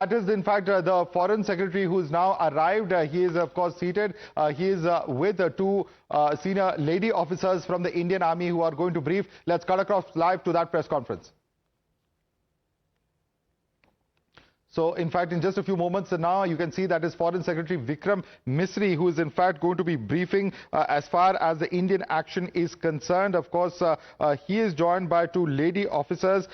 That is, in fact, the Foreign Secretary who is now arrived. He is, of course, seated. He is with two senior lady officers from the Indian Army who are going to brief. Let's cut across live to that press conference. So, in fact, in just a few moments now, you can see that is Foreign Secretary Vikram Misri, who is in fact going to be briefing as far as the Indian action is concerned. Of course, he is joined by two lady officers,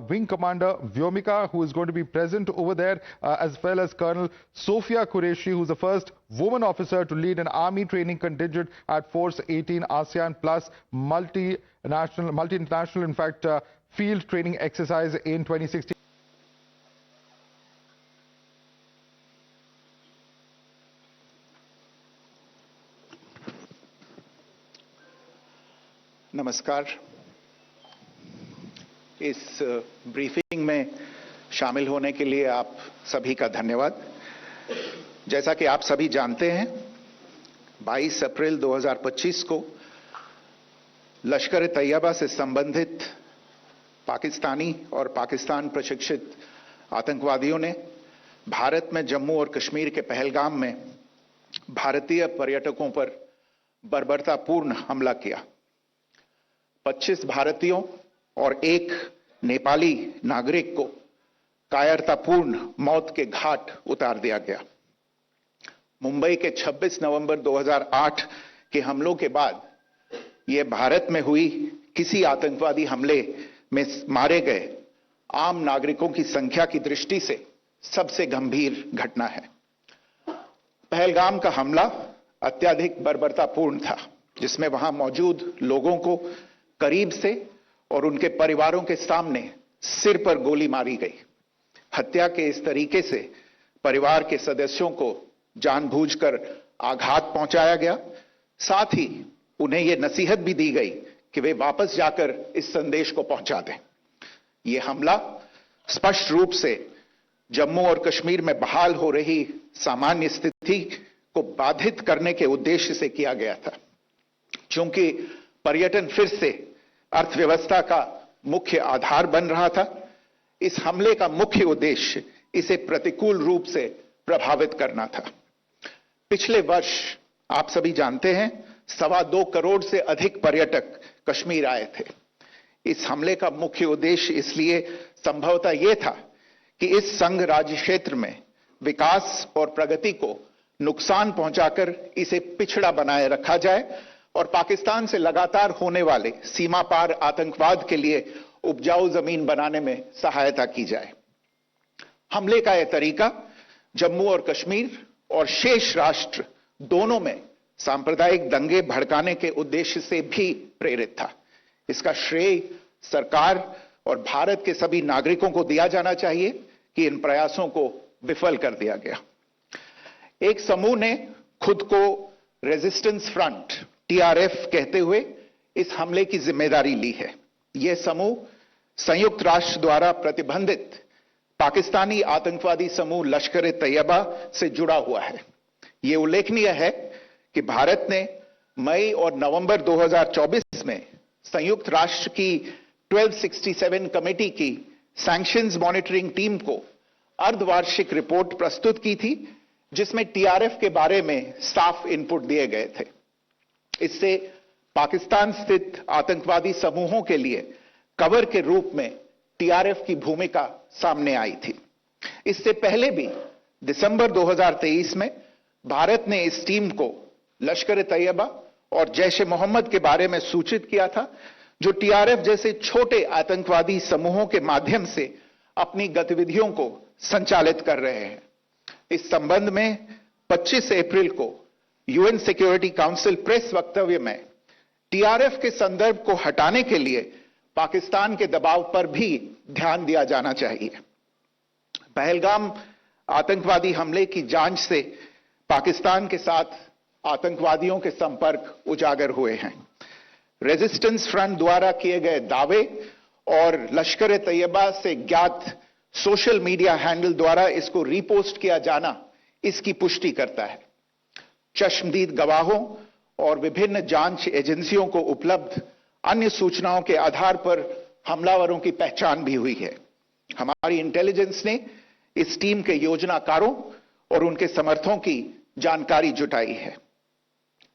Wing Commander Vyomika, who is going to be present over there, as well as Colonel Sofia Qureshi, who is the first woman officer to lead an army training contingent at Force 18 ASEAN Plus multinational, in fact, field training exercise in 2016. नमस्कार। इस briefing में शामिल होने के लिए आप सभी का धन्यवाद। जैसा कि आप सभी जानते हैं, 22 अप्रैल 2025 को लश्कर तैयबा से संबंधित पाकिस्तानी और पाकिस्तान प्रशिक्षित आतंकवादियों ने भारत में जम्मू और कश्मीर के पहलगाम में भारतीय पर्यटकों पर बर्बरतापूर्ण हमला किया। 25 भारतीयों और एक नेपाली नागरिक को कायरतापूर्ण मौत के घाट उतार दिया गया। मुंबई के 26 नवंबर 2008 के हमलों के बाद यह भारत में हुई किसी आतंकवादी हमले में मारे गए आम नागरिकों की संख्या की दृष्टि से सबसे गंभीर घटना है। पहलगाम का हमला अत्यधिक बर्बरतापूर्ण था, जिसमें वहां मौजूद लोगों को करीब से और उनके परिवारों के सामने सिर पर गोली मारी गई। हत्या के इस तरीके से परिवार के सदस्यों को जानबूझकर आघात पहुंचाया गया। साथ ही उन्हें यह नसीहत भी दी गई कि वे वापस जाकर इस संदेश को पहुंचा दें। यह हमला स्पष्ट रूप से जम्मू और कश्मीर में बहाल हो रही सामान्य स्थिति को बाधित करने के उद्देश्य से किया गया था। चूंकि पर्यटन फिर से अर्थव्यवस्था का मुख्य आधार बन रहा था, इस हमले का मुख्य उद्देश्य इसे प्रतिकूल रूप से प्रभावित करना था। पिछले वर्ष आप सभी जानते हैं, 2.25 करोड़ से अधिक पर्यटक कश्मीर आए थे। इस हमले का मुख्य उद्देश्य इसलिए संभवतः यह था कि इस संघ राज्य क्षेत्र में विकास और प्रगति को नुकसान पहुंचाकर इसे पिछड़ा बनाए रखा जाए और पाकिस्तान से लगातार होने वाले सीमा पार आतंकवाद के लिए उपजाऊ जमीन बनाने में सहायता की जाए। हमले का यह तरीका जम्मू और कश्मीर और शेष राष्ट्र दोनों में सांप्रदायिक दंगे भड़काने के उद्देश्य से भी प्रेरित था। इसका श्रेय सरकार और भारत के सभी नागरिकों को दिया जाना चाहिए कि इन प्रयासों को विफल कर दिया गया। एक समूह ने खुद को रेजिस्टेंस फ्रंट TRF कहते हुए इस हमले की जिम्मेदारी ली है। यह समूह संयुक्त राष्ट्र द्वारा प्रतिबंधित पाकिस्तानी आतंकवादी समूह लश्कर तैयबा से जुड़ा हुआ है। यह उल्लेखनीय है कि भारत ने मई और नवंबर 2024 में संयुक्त राष्ट्र की 1267 कमेटी की सैंक्शंस मॉनिटरिंग टीम को अर्धवार्षिक रिपोर्ट प्रस्तुत की थी, जिसमें TRF के बारे में साफ इनपुट दिए गए थे। इससे पाकिस्तान स्थित आतंकवादी समूहों के लिए कवर के रूप में TRF की भूमिका सामने आई थी। इससे पहले भी दिसंबर 2023 में भारत ने इस टीम को लश्कर तैयबा और जैश-ए मोहम्मद के बारे में सूचित किया था, जो TRF जैसे छोटे आतंकवादी समूहों के माध्यम से अपनी गतिविधियों को संचालित कर रहे हैं। इस संबंध में 25 अप्रैल को UN सिक्योरिटी काउंसिल प्रेस वक्तव्य में TRF के संदर्भ को हटाने के लिए पाकिस्तान के दबाव पर भी ध्यान दिया जाना चाहिए। पहलगाम आतंकवादी हमले की जांच से पाकिस्तान के साथ आतंकवादियों के संपर्क उजागर हुए हैं। रेजिस्टेंस फ्रंट द्वारा किए गए दावे और लश्कर तैयबा से ज्ञात सोशल मीडिया हैंडल द्वारा इसको रीपोस्ट किया जाना इसकी पुष्टि करता है। चश्मदीद गवाहों और विभिन्न जांच एजेंसियों को उपलब्ध अन्य सूचनाओं के आधार पर हमलावरों की पहचान भी हुई है। हमारी इंटेलिजेंस ने इस टीम के योजनाकारों और उनके समर्थकों की जानकारी जुटाई है।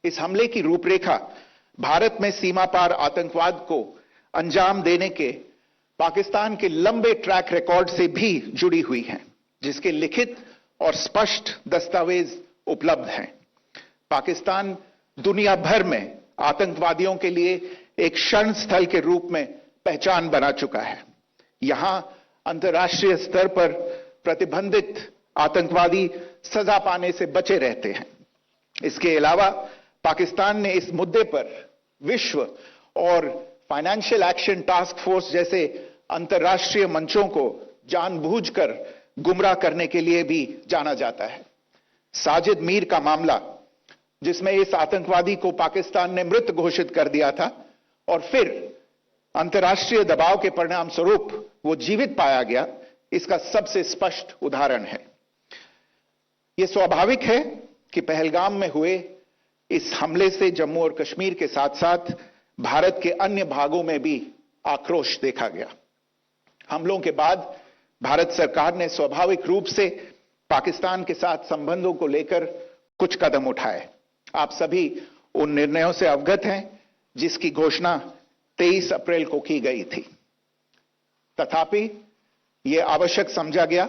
इस हमले की रूपरेखा भारत में सीमा पार आतंकवाद को अंजाम देने के पाकिस्तान के लंबे ट्रैक रिकॉर्ड से भी जुड़ी हुई है, जिसके लिखित और स्पष्ट दस्तावेज उपलब्ध हैं। पाकिस्तान दुनिया भर में आतंकवादियों के लिए एक शरण स्थल के रूप में पहचान बना चुका है। यहां अंतर्राष्ट्रीय स्तर पर प्रतिबंधित आतंकवादी सजा पाने से बचे रहते हैं। इसके अलावा पाकिस्तान ने इस मुद्दे पर विश्व और फाइनेंशियल एक्शन टास्क फोर्स जैसे अंतर्राष्ट्रीय मंचों को जानबूझकर गुमराह करने के लिए भी जाना जाता है। साजिद मीर का मामला, जिसमें इस आतंकवादी को पाकिस्तान ने मृत घोषित कर दिया था और फिर अंतर्राष्ट्रीय दबाव के परिणाम स्वरूप वो जीवित पाया गया, इसका सबसे स्पष्ट उदाहरण है। यह स्वाभाविक है कि पहलगाम में हुए इस हमले से जम्मू और कश्मीर के साथ साथ भारत के अन्य भागों में भी आक्रोश देखा गया। हमलों के बाद भारत सरकार ने स्वाभाविक रूप से पाकिस्तान के साथ संबंधों को लेकर कुछ कदम उठाए। आप सभी उन निर्णयों से अवगत हैं जिसकी घोषणा 23 अप्रैल को की गई थी। तथापि यह आवश्यक समझा गया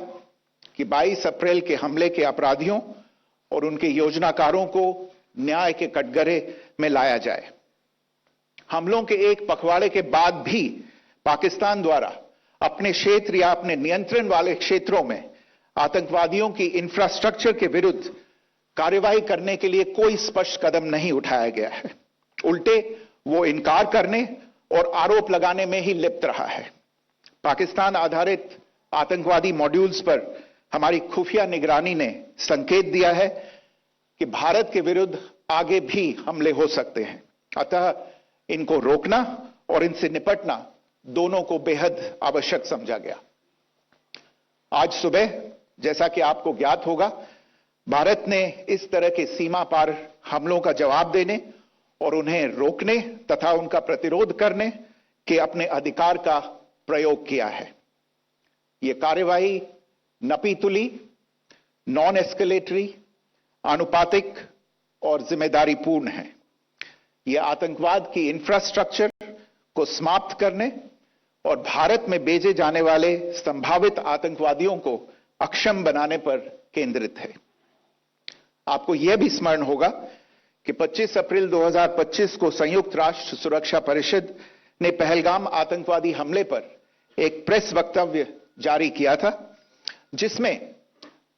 कि 22 अप्रैल के हमले के अपराधियों और उनके योजनाकारों को न्याय के कटघरे में लाया जाए। हमलों के एक पखवाड़े के बाद भी पाकिस्तान द्वारा अपने क्षेत्र या अपने नियंत्रण वाले क्षेत्रों में आतंकवादियों की इंफ्रास्ट्रक्चर के विरुद्ध कार्रवाई करने के लिए कोई स्पष्ट कदम नहीं उठाया गया है। उल्टे वो इनकार करने और आरोप लगाने में ही लिप्त रहा है। पाकिस्तान आधारित आतंकवादी मॉड्यूल्स पर हमारी खुफिया निगरानी ने संकेत दिया है कि भारत के विरुद्ध आगे भी हमले हो सकते हैं। अतः इनको रोकना और इनसे निपटना दोनों को बेहद आवश्यक समझा गया। आज सुबह, जैसा कि आपको ज्ञात होगा, भारत ने इस तरह के सीमा पार हमलों का जवाब देने और उन्हें रोकने तथा उनका प्रतिरोध करने के अपने अधिकार का प्रयोग किया है। यह कार्रवाई नपीतुली, नॉन एस्केलेटरी, आनुपातिक और जिम्मेदारीपूर्ण है। यह आतंकवाद की इंफ्रास्ट्रक्चर को समाप्त करने और भारत में भेजे जाने वाले संभावित आतंकवादियों को अक्षम बनाने पर केंद्रित है। आपको यह भी स्मरण होगा कि 25 अप्रैल 2025 को संयुक्त राष्ट्र सुरक्षा परिषद ने पहलगाम आतंकवादी हमले पर एक प्रेस वक्तव्य जारी किया था, जिसमें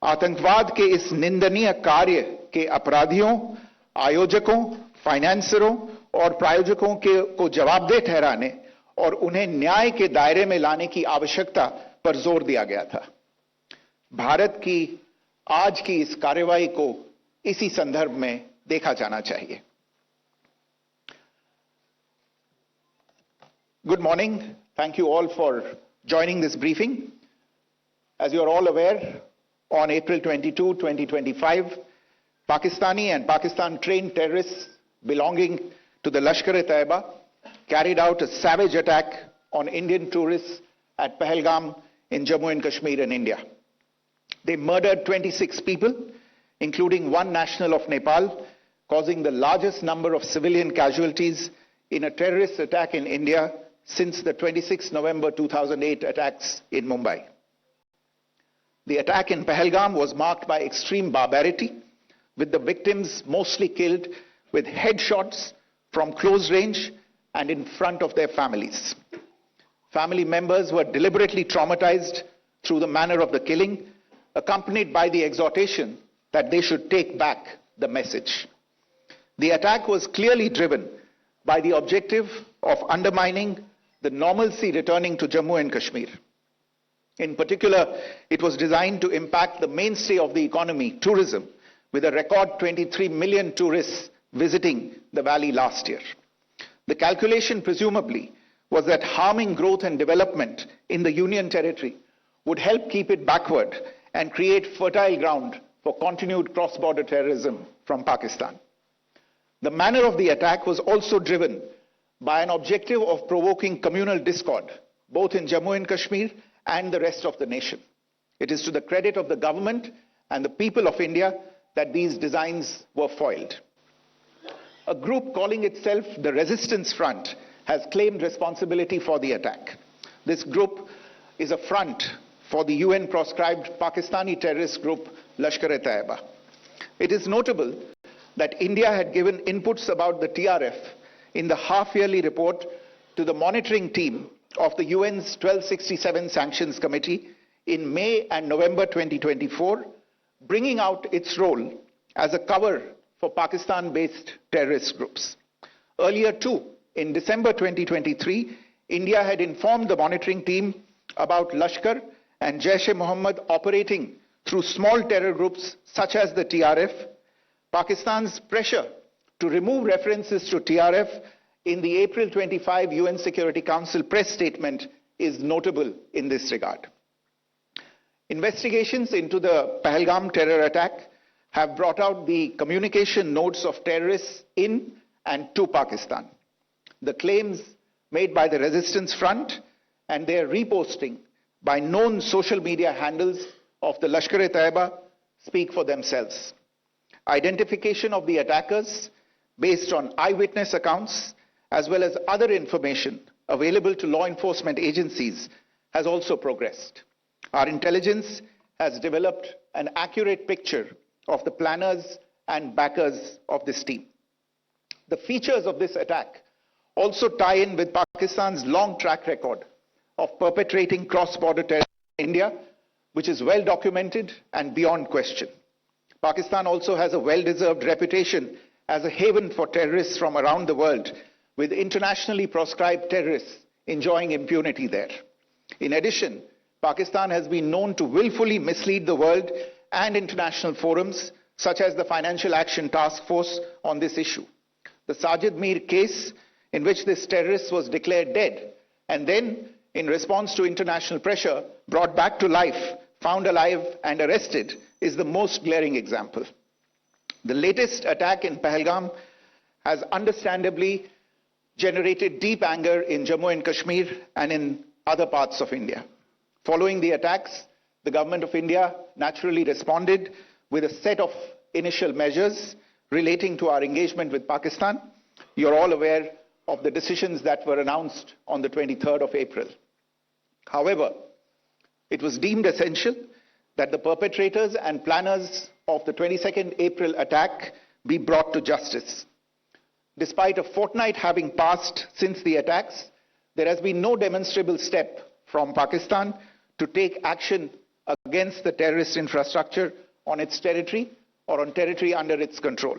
आतंकवाद के इस निंदनीय कार्य के अपराधियों, आयोजकों, फाइनेंसरों और प्रायोजकों को जवाबदेह ठहराने और उन्हें न्याय के दायरे में लाने की आवश्यकता पर जोर दिया गया था। भारत की आज की इस कार्रवाई को इसी संदर्भ में देखा जाना चाहिए। Good morning. Thank you all for joining this briefing. As you are all aware, on April 22, 2025, Pakistani and Pakistan-trained terrorists belonging to the Lashkar-e-Taiba carried out a savage attack on Indian tourists at Pahalgam in Jammu and Kashmir in India. They murdered 26 people, including one national of Nepal, causing the largest number of civilian casualties in a terrorist attack in India since the 26 November 2008 attacks in Mumbai. The attack in Pahalgam was marked by extreme barbarity, with the victims mostly killed with headshots from close range and in front of their families. Family members were deliberately traumatized through the manner of the killing, accompanied by the exhortation that they should take back the message. The attack was clearly driven by the objective of undermining the normalcy returning to Jammu and Kashmir. In particular, it was designed to impact the mainstay of the economy, tourism, with a record 23 million tourists visiting the valley last year. The calculation presumably was that harming growth and development in the Union territory would help keep it backward and create fertile ground for continued cross-border terrorism from Pakistan. The manner of the attack was also driven by an objective of provoking communal discord, both in Jammu and Kashmir and the rest of the nation. It is to the credit of the government and the people of India that these designs were foiled. A group calling itself the Resistance Front has claimed responsibility for the attack. This group is a front for the UN-proscribed Pakistani terrorist group Lashkar-e-Taiba. It is notable that India had given inputs about the TRF in the half-yearly report to the monitoring team of the UN's 1267 Sanctions Committee in May and November 2024, bringing out its role as a cover for Pakistan-based terrorist groups. Earlier too, in December 2023, India had informed the monitoring team about Lashkar and Jaish-e-Mohammed operating through small terror groups such as the TRF. Pakistan's pressure to remove references to TRF in the April 25 UN Security Council press statement is notable in this regard. Investigations into the Pahalgam terror attack have brought out the communication notes of terrorists in and to Pakistan. The claims made by the Resistance Front and their reposting by known social media handles of the Lashkar-e-Taiba speak for themselves. Identification of the attackers based on eyewitness accounts as well as other information available to law enforcement agencies has also progressed. Our intelligence has developed an accurate picture of the planners and backers of this team. The features of this attack also tie in with Pakistan's long track record of perpetrating cross-border terrorism in India, which is well documented and beyond question. Pakistan also has a well-deserved reputation as a haven for terrorists from around the world, with internationally proscribed terrorists enjoying impunity there. In addition, Pakistan has been known to willfully mislead the world and international forums, such as the Financial Action Task Force, on this issue. The Sajid Mir case, in which this terrorist was declared dead and then, in response to international pressure, brought back to life, found alive and arrested, is the most glaring example. The latest attack in Pahalgam has understandably generated deep anger in Jammu and Kashmir and in other parts of India. Following the attacks, the government of India naturally responded with a set of initial measures relating to our engagement with Pakistan. You're all aware of the decisions that were announced on the 23rd of April. However, it was deemed essential that the perpetrators and planners of the 22nd April attack be brought to justice. Despite a fortnight having passed since the attacks, there has been no demonstrable step from Pakistan to take action against the terrorist infrastructure on its territory or on territory under its control.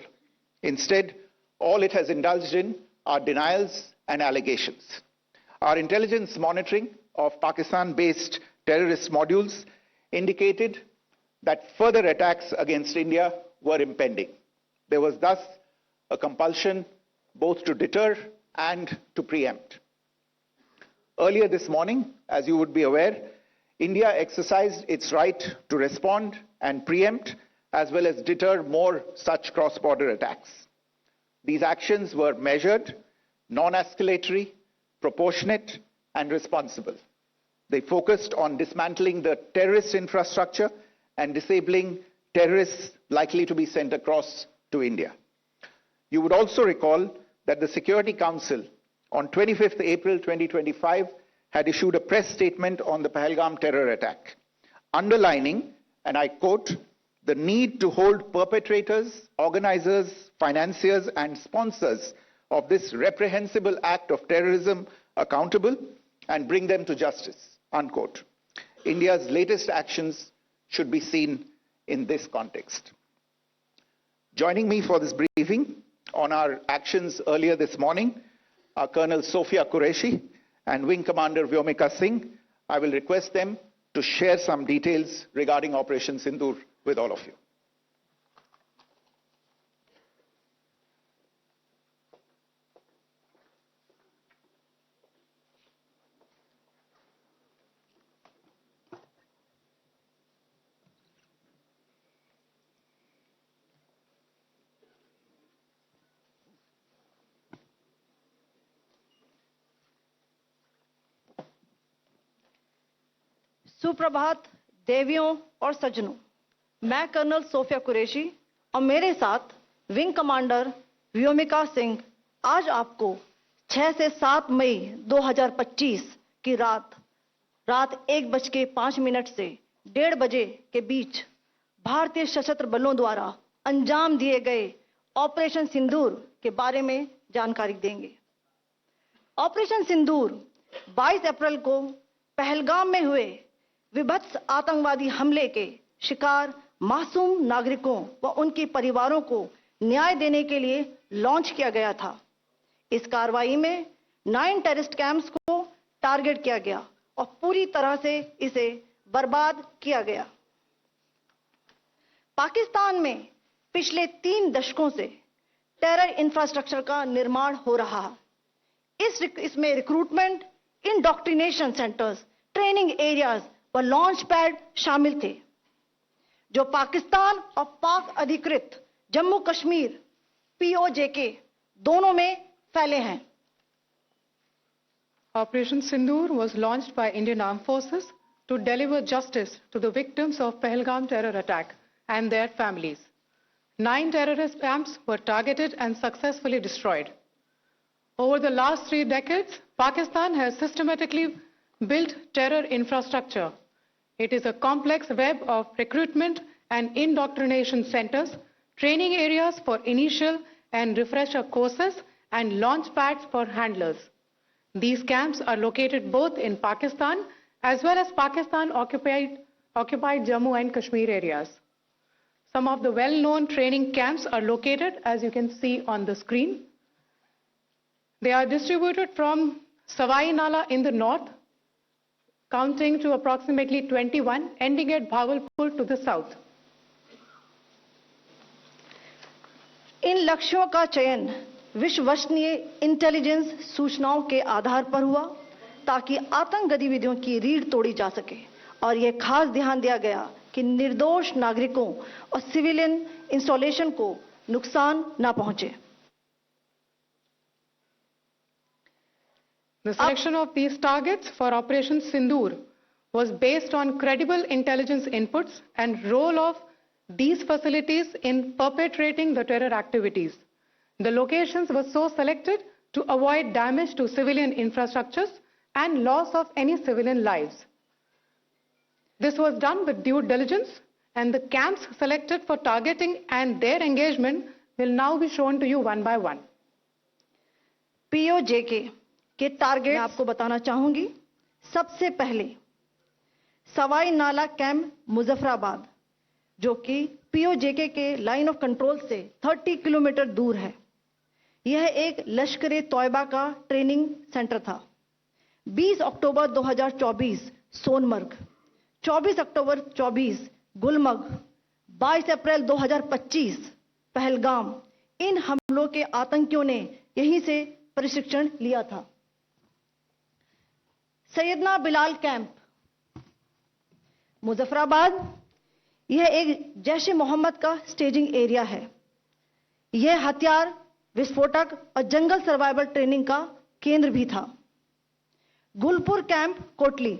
Instead, all it has indulged in are denials and allegations. Our intelligence monitoring of Pakistan-based terrorist modules indicated that further attacks against India were impending. There was thus a compulsion both to deter and to preempt. Earlier this morning, as you would be aware, India exercised its right to respond and preempt as well as deter more such cross-border attacks. These actions were measured, non-escalatory, proportionate, and responsible. They focused on dismantling the terrorist infrastructure and disabling terrorists likely to be sent across to India. You would also recall that the Security Council on 25th April 2025 had issued a press statement on the Pahalgam terror attack, underlining, and I quote, the need to hold perpetrators, organizers, financiers, and sponsors of this reprehensible act of terrorism accountable and bring them to justice, unquote. India's latest actions should be seen in this context. Joining me for this briefing on our actions earlier this morning are Colonel Sophia Qureshi and Wing Commander Vyomika Singh. I will request them to share some details regarding Operation Sindoor with all of you. सुप्रभात देवियों और सज्जनों, मैं colonel Sophia Qureshi और मेरे साथ wing commander Vyomika Singh आज आपको 6 से 7 मई 2025 की रात 1:05 से 1:30 बजे के बीच भारतीय सशस्त्र बलों द्वारा अंजाम दिए गए ऑपरेशन सिंदूर के बारे में जानकारी देंगे। ऑपरेशन सिंदूर 22 अप्रैल को पहलगाम में हुए विभत्स आतंकवादी हमले के शिकार मासूम नागरिकों व उनके परिवारों को न्याय देने के लिए लॉन्च किया गया था। इस कार्रवाई में 9 टेररिस्ट कैंप्स को टारगेट किया गया और पूरी तरह से इसे बर्बाद किया गया। पाकिस्तान में पिछले 3 दशकों से टेरर इंफ्रास्ट्रक्चर का निर्माण हो रहा है। इसमें recruitment, indoctrination centres, training areas व लॉन्च पैड शामिल थे, जो पाकिस्तान और पाक अधिकृत जम्मू कश्मीर POJK दोनों में फैले हैं। Operation Sindoor was launched by Indian Armed Forces to deliver justice to the victims of Pahalgam terror attack and their families. 9 terrorist camps were targeted and successfully destroyed. Over the last 3 decades, Pakistan has systematically built terror infrastructure. It is a complex web of recruitment and indoctrination centers, training areas for initial and refresher courses, and launch pads for handlers. These camps are located both in Pakistan as well as Pakistan-occupied Jammu and Kashmir areas. Some of the well-known training camps are located, as you can see on the screen. They are distributed from Savai Nala in the north, counting to approximately 21, ending at Bhagalpur to the south. इन लक्ष्यों का चयन विश्वसनीय intelligence सूचनाओं के आधार पर हुआ ताकि आतंक गतिविधियों की रीढ़ तोड़ी जा सके, और यह खास ध्यान दिया गया कि निर्दोष नागरिकों और सिविलियन इंस्टॉलेशन को नुकसान न पहुंचे। The selection of these targets for Operation Sindoor was based on credible intelligence inputs and role of these facilities in perpetrating the terror activities. The locations were so selected to avoid damage to civilian infrastructures and loss of any civilian lives. This was done with due diligence, and the camps selected for targeting and their engagement will now be shown to you one by one. POJK के target आपको बताना चाहूंगी। सबसे पहले सवाई नाला camp Muzaffarabad, जो कि POJK के लाइन ऑफ कंट्रोल से 30 किलोमीटर दूर है। यह एक लश्कर ए तौयबा का ट्रेनिंग सेंटर था। 20 अक्टूबर 2024 सोनमर्ग, 24 अक्टूबर 24 गुलमर्ग, 22 अप्रैल 2025 पहलगाम, इन हमलों के आतंकियों ने यहीं से प्रशिक्षण लिया था। सैयदना बिलाल कैंप मुजफ्फराबाद, यह एक जैश ए मोहम्मद का स्टेजिंग एरिया है। यह हथियार, विस्फोटक और जंगल सर्वाइवल ट्रेनिंग का केंद्र भी था। गुलपुर कैंप कोटली,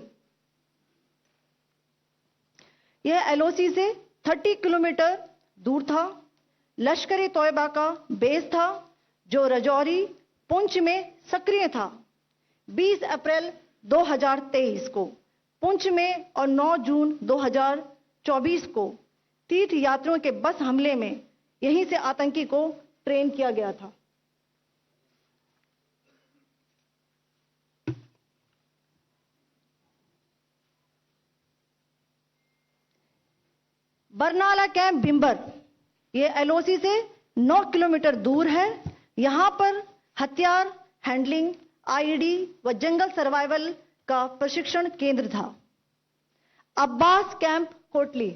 यह LOC से 30 किलोमीटर दूर था। लश्कर ए तौयबा का बेस था, जो रजौरी, पुंछ में सक्रिय था। 20 अप्रैल 2023 को पुंछ में और 9 जून 2024 को तीर्थ यात्रियों के बस हमले में यहीं से आतंकी को ट्रेन किया गया था। बरनाला कैंप भिंबर, यह LOC से 9 किलोमीटर दूर है। यहां पर हथियार, हैंडलिंग, IED व जंगल सर्वाइवल का प्रशिक्षण केंद्र था। अब्बास कैंप कोटली,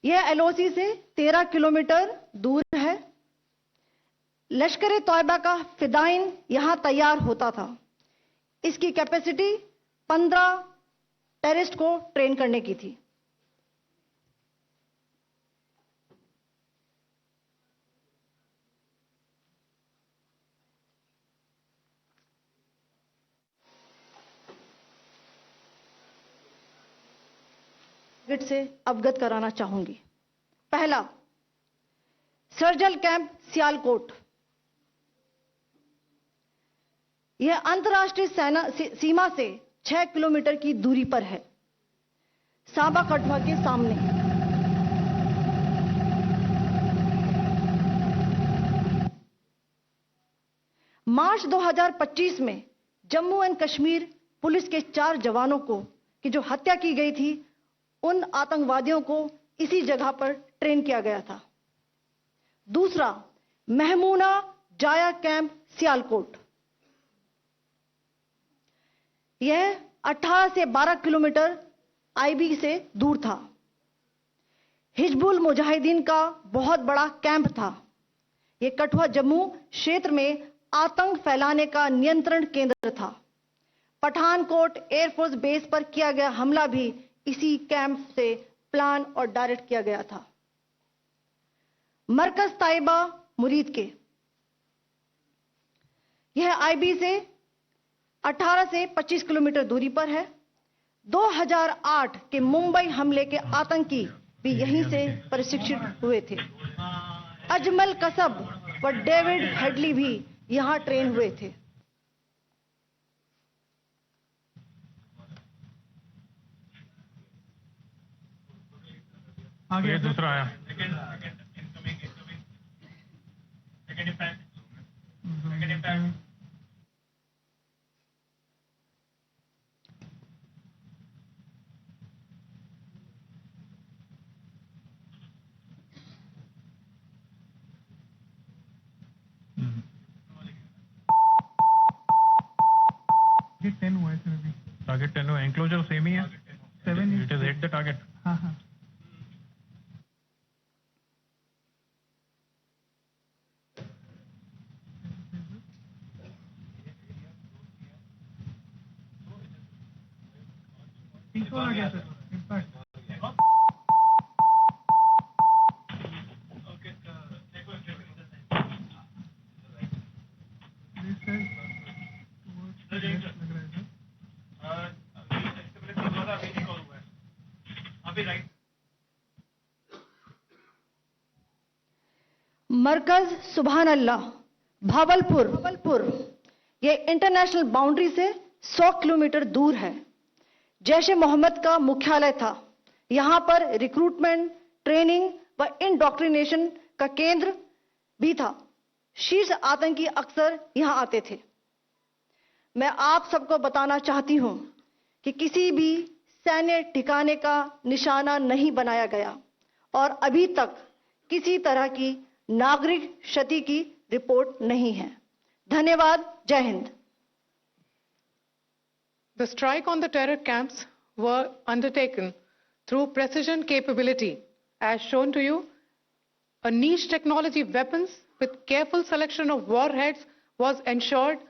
यह LOC से 13 किलोमीटर दूर है। लश्कर ए तौयबा का फिदाइन यहां तैयार होता था। इसकी कैपेसिटी 15 टेररिस्ट को ट्रेन करने की थी। सर्किट से अवगत कराना चाहूंगी। पहला, सर्जल कैंप सियालकोट। यह अंतर्राष्ट्रीय सीमा से 6 किलोमीटर की दूरी पर है, सांबा कठुआ के सामने। मार्च 2025 में जम्मू एंड कश्मीर पुलिस के 4 जवानों की जो हत्या की गई थी, उन आतंकवादियों को इसी जगह पर ट्रेन किया गया था। दूसरा, महमूना जाया कैंप सियालकोट। यह 18 से 12 किलोमीटर आईबी से दूर था। हिजबुल मुजाहिदीन का बहुत बड़ा कैंप था। यह कठुआ जम्मू क्षेत्र में आतंक फैलाने का नियंत्रण केंद्र था। पठानकोट एयरफोर्स बेस पर किया गया हमला भी इसी कैंप से प्लान और डायरेक्ट किया गया था। मरकज ताइबा मुरीद के, यह आईबी से 18 से 25 किलोमीटर दूरी पर है। 2008 के मुंबई हमले के आतंकी भी यहीं से प्रशिक्षित हुए थे। अजमल कसब व डेविड हेडली भी यहां ट्रेन हुए थे। आगे दूसरा आया। टारगेट 10 हुआ है सर अभी। टारगेट 10 हुआ, एंक्लोजर सेम ही है। 7 it is hit the target. हाँ हाँ। आ गया सर इम्पैक्ट। मरकज सुभान अल्लाह भावलपुर, ये इंटरनेशनल बाउंड्री से 100 किलोमीटर दूर है। जैश ए मोहम्मद का मुख्यालय था। यहां पर रिक्रूटमेंट, ट्रेनिंग व इंडोक्ट्रिनेशन का केंद्र भी था। शीर्ष आतंकी अक्सर यहां आते थे। मैं आप सबको बताना चाहती हूं कि किसी भी सैन्य ठिकाने का निशाना नहीं बनाया गया और अभी तक किसी तरह की नागरिक क्षति की रिपोर्ट नहीं है। धन्यवाद। जय Hind. The strike on the terror camps were undertaken through precision capability, as shown to you. A niche technology weapons with careful selection of warheads was ensured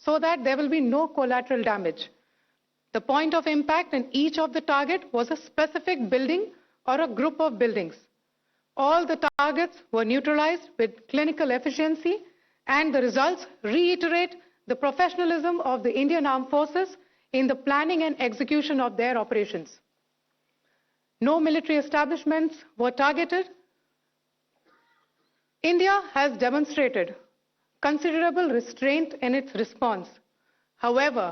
so that there will be no collateral damage. The point of impact in each of the target was a specific building or a group of buildings. All the targets were neutralized with clinical efficiency, and the results reiterate the professionalism of the Indian Armed Forces in the planning and execution of their operations. No military establishments were targeted. India has demonstrated considerable restraint in its response. However,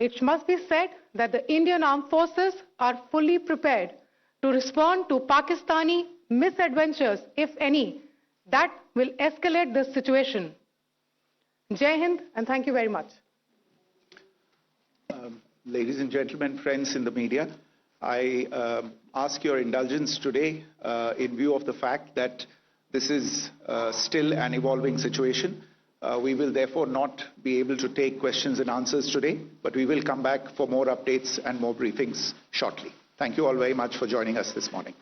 it must be said that the Indian Armed Forces are fully prepared to respond to Pakistani misadventures, if any, that will escalate the situation. Jai Hind, and thank you very much. Ladies and gentlemen, friends in the media, I ask your indulgence today in view of the fact that this is still an evolving situation. We will therefore not be able to take questions and answers today, but we will come back for more updates and more briefings shortly. Thank you all very much for joining us this morning.